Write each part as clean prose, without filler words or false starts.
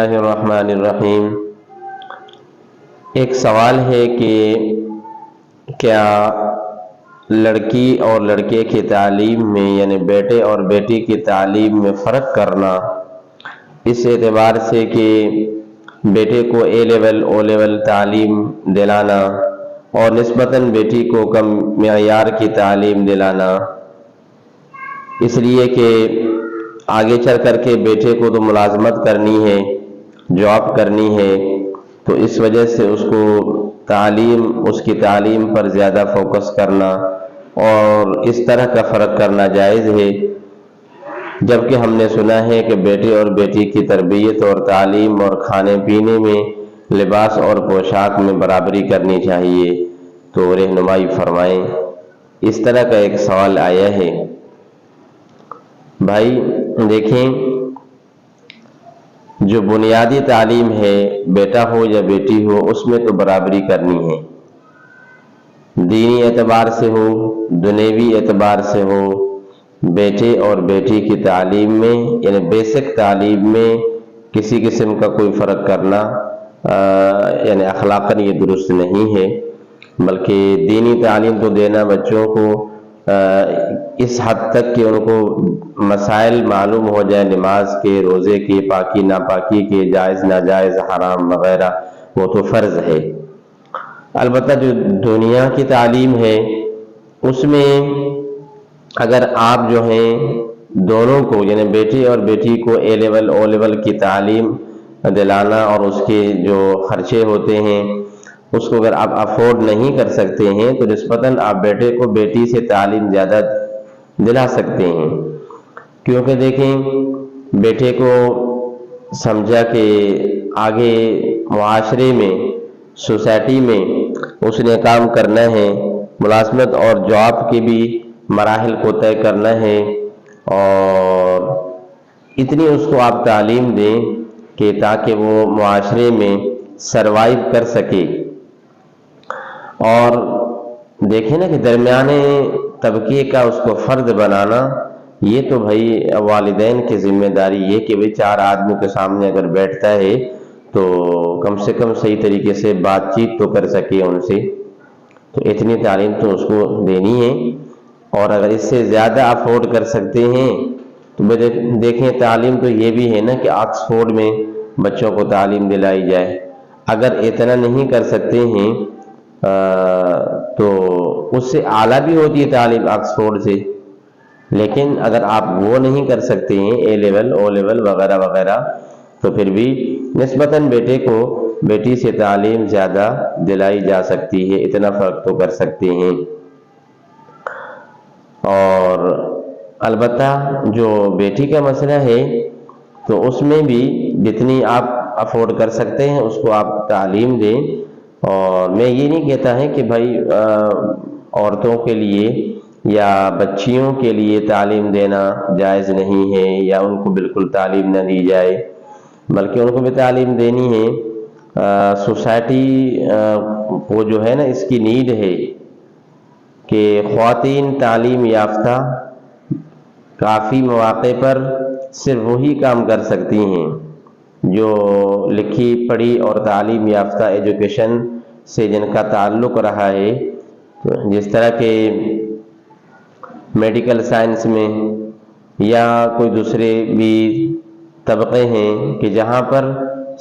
اللہ الرحمن الرحیم۔ ایک سوال ہے کہ کیا لڑکی اور لڑکے کی تعلیم میں یعنی بیٹے اور بیٹی کی تعلیم میں فرق کرنا، اس اعتبار سے کہ بیٹے کو اے لیول او لیول تعلیم دلانا اور نسبتاً بیٹی کو کم معیار کی تعلیم دلانا، اس لیے کہ آگے چل کر کے بیٹے کو تو ملازمت کرنی ہے، جاب کرنی ہے، تو اس وجہ سے اس کی تعلیم پر زیادہ فوکس کرنا اور اس طرح کا فرق کرنا جائز ہے، جبکہ ہم نے سنا ہے کہ بیٹے اور بیٹی کی تربیت اور تعلیم اور کھانے پینے میں، لباس اور پوشاک میں برابری کرنی چاہیے۔ تو رہنمائی فرمائیں۔ اس طرح کا ایک سوال آیا ہے۔ بھائی دیکھیں، جو بنیادی تعلیم ہے، بیٹا ہو یا بیٹی ہو، اس میں تو برابری کرنی ہے، دینی اعتبار سے ہو، دنیوی اعتبار سے ہو۔ بیٹے اور بیٹی کی تعلیم میں یعنی بیسک تعلیم میں کسی قسم کا کوئی فرق کرنا یعنی اخلاقاً یہ درست نہیں ہے، بلکہ دینی تعلیم تو دینا بچوں کو اس حد تک کہ ان کو مسائل معلوم ہو جائے، نماز کے، روزے کے، پاکی ناپاکی کے، جائز ناجائز، حرام وغیرہ، وہ تو فرض ہے۔ البتہ جو دنیا کی تعلیم ہے، اس میں اگر آپ جو ہیں دونوں کو یعنی بیٹے اور بیٹی کو اے لیول او لیول کی تعلیم دلانا اور اس کے جو خرچے ہوتے ہیں اس کو اگر آپ افورڈ نہیں کر سکتے ہیں تو نسبتاً آپ بیٹے کو بیٹی سے تعلیم زیادہ دلا سکتے ہیں، کیونکہ دیکھیں بیٹے کو سمجھا کہ آگے معاشرے میں، سوسائٹی میں اس نے کام کرنا ہے، ملازمت اور جاب کے بھی مراحل کو طے کرنا ہے، اور اتنی اس کو آپ تعلیم دیں کہ تاکہ وہ معاشرے میں سروائیو کر سکے۔ اور دیکھیں نا کہ درمیانے طبقے کا اس کو فرد بنانا، یہ تو بھائی والدین کی ذمہ داری ہے کہ بھائی چار آدمی کے سامنے اگر بیٹھتا ہے تو کم سے کم صحیح طریقے سے بات چیت تو کر سکے ان سے، تو اتنی تعلیم تو اس کو دینی ہے۔ اور اگر اس سے زیادہ افورڈ کر سکتے ہیں تو دیکھیں تعلیم تو یہ بھی ہے نا کہ آکسفورڈ میں بچوں کو تعلیم دلائی جائے۔ اگر اتنا نہیں کر سکتے ہیں تو اس سے اعلیٰ بھی ہوتی ہے تعلیم آکسفورڈ سے، لیکن اگر آپ وہ نہیں کر سکتے ہیں اے لیول او لیول وغیرہ وغیرہ، تو پھر بھی نسبتاً بیٹے کو بیٹی سے تعلیم زیادہ دلائی جا سکتی ہے، اتنا فرق تو کر سکتے ہیں۔ اور البتہ جو بیٹی کا مسئلہ ہے تو اس میں بھی جتنی آپ افورڈ کر سکتے ہیں اس کو آپ تعلیم دیں، اور میں یہ نہیں کہتا ہے کہ بھائی عورتوں کے لیے یا بچیوں کے لیے تعلیم دینا جائز نہیں ہے یا ان کو بالکل تعلیم نہ دی جائے، بلکہ ان کو بھی تعلیم دینی ہے۔ سوسائٹی وہ جو ہے نا اس کی نیڈ ہے کہ خواتین تعلیم یافتہ کافی مواقع پر صرف وہی کام کر سکتی ہیں جو لکھی پڑھی اور تعلیم یافتہ ایجوکیشن سے جن کا تعلق رہا ہے، جس طرح کہ میڈیکل سائنس میں یا کوئی دوسرے بھی طبقے ہیں کہ جہاں پر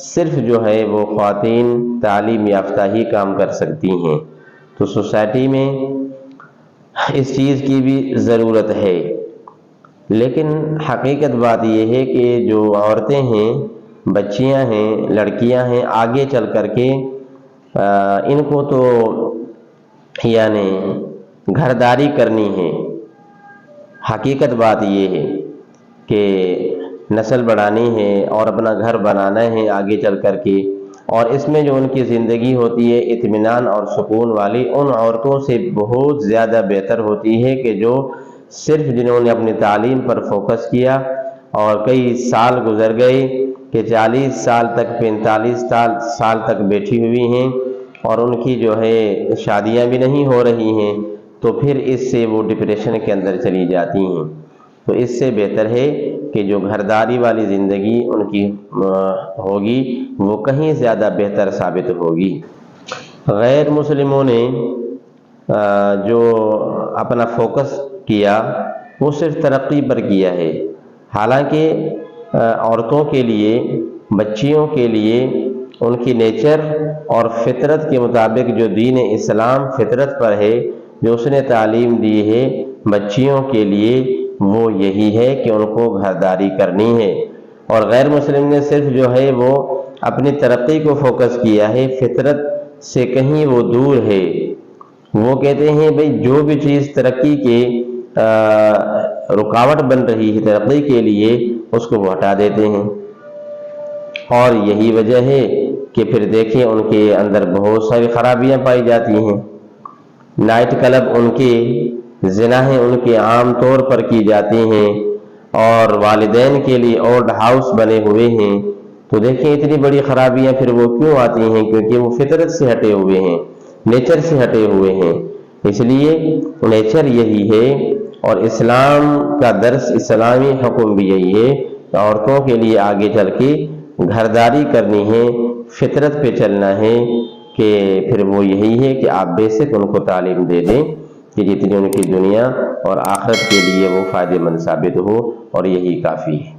صرف جو ہے وہ خواتین تعلیم یافتہ ہی کام کر سکتی ہیں، تو سوسائٹی میں اس چیز کی بھی ضرورت ہے۔ لیکن حقیقت بات یہ ہے کہ جو عورتیں ہیں، بچیاں ہیں، لڑکیاں ہیں، آگے چل کر کے ان کو تو یعنی گھرداری کرنی ہے۔ حقیقت بات یہ ہے کہ نسل بڑھانی ہے اور اپنا گھر بنانا ہے آگے چل کر کے، اور اس میں جو ان کی زندگی ہوتی ہے اطمینان اور سکون والی، ان عورتوں سے بہت زیادہ بہتر ہوتی ہے کہ جو صرف جنہوں نے اپنی تعلیم پر فوکس کیا اور کئی سال گزر گئے کہ 40 سال تک 45 سال تک بیٹھی ہوئی ہیں اور ان کی جو ہے شادیاں بھی نہیں ہو رہی ہیں، تو پھر اس سے وہ ڈپریشن کے اندر چلی جاتی ہیں۔ تو اس سے بہتر ہے کہ جو گھرداری والی زندگی ان کی ہوگی وہ کہیں زیادہ بہتر ثابت ہوگی۔ غیر مسلموں نے جو اپنا فوکس کیا وہ صرف ترقی پر کیا ہے، حالانکہ عورتوں کے لیے، بچیوں کے لیے ان کی نیچر اور فطرت کے مطابق جو دین اسلام فطرت پر ہے، جو اس نے تعلیم دی ہے بچیوں کے لیے، وہ یہی ہے کہ ان کو گھرداری کرنی ہے۔ اور غیر مسلم نے صرف جو ہے وہ اپنی ترقی کو فوکس کیا ہے، فطرت سے کہیں وہ دور ہے۔ وہ کہتے ہیں بھئی جو بھی چیز ترقی کے رکاوٹ بن رہی ہے ترقی کے لیے، اس کو وہ ہٹا دیتے ہیں۔ اور یہی وجہ ہے کہ پھر دیکھیں ان کے اندر بہت ساری خرابیاں پائی جاتی ہیں۔ نائٹ کلب ان کے، زناہیں ان کے عام طور پر کی جاتی ہیں، اور والدین کے لیے اولڈ ہاؤس بنے ہوئے ہیں۔ تو دیکھیں اتنی بڑی خرابیاں پھر وہ کیوں آتی ہیں؟ کیونکہ وہ فطرت سے ہٹے ہوئے ہیں، نیچر سے ہٹے ہوئے ہیں۔ اس لیے نیچر یہی ہے، اور اسلام کا درس، اسلامی حکم بھی یہی ہے کہ عورتوں کے لیے آگے چل کے گھرداری کرنی ہے، فطرت پہ چلنا ہے، کہ پھر وہ یہی ہے کہ آپ بیسک ان کو تعلیم دے دیں کہ جتنی ان کی دنیا اور آخرت کے لیے وہ فائدہ مند ثابت ہو، اور یہی کافی ہے۔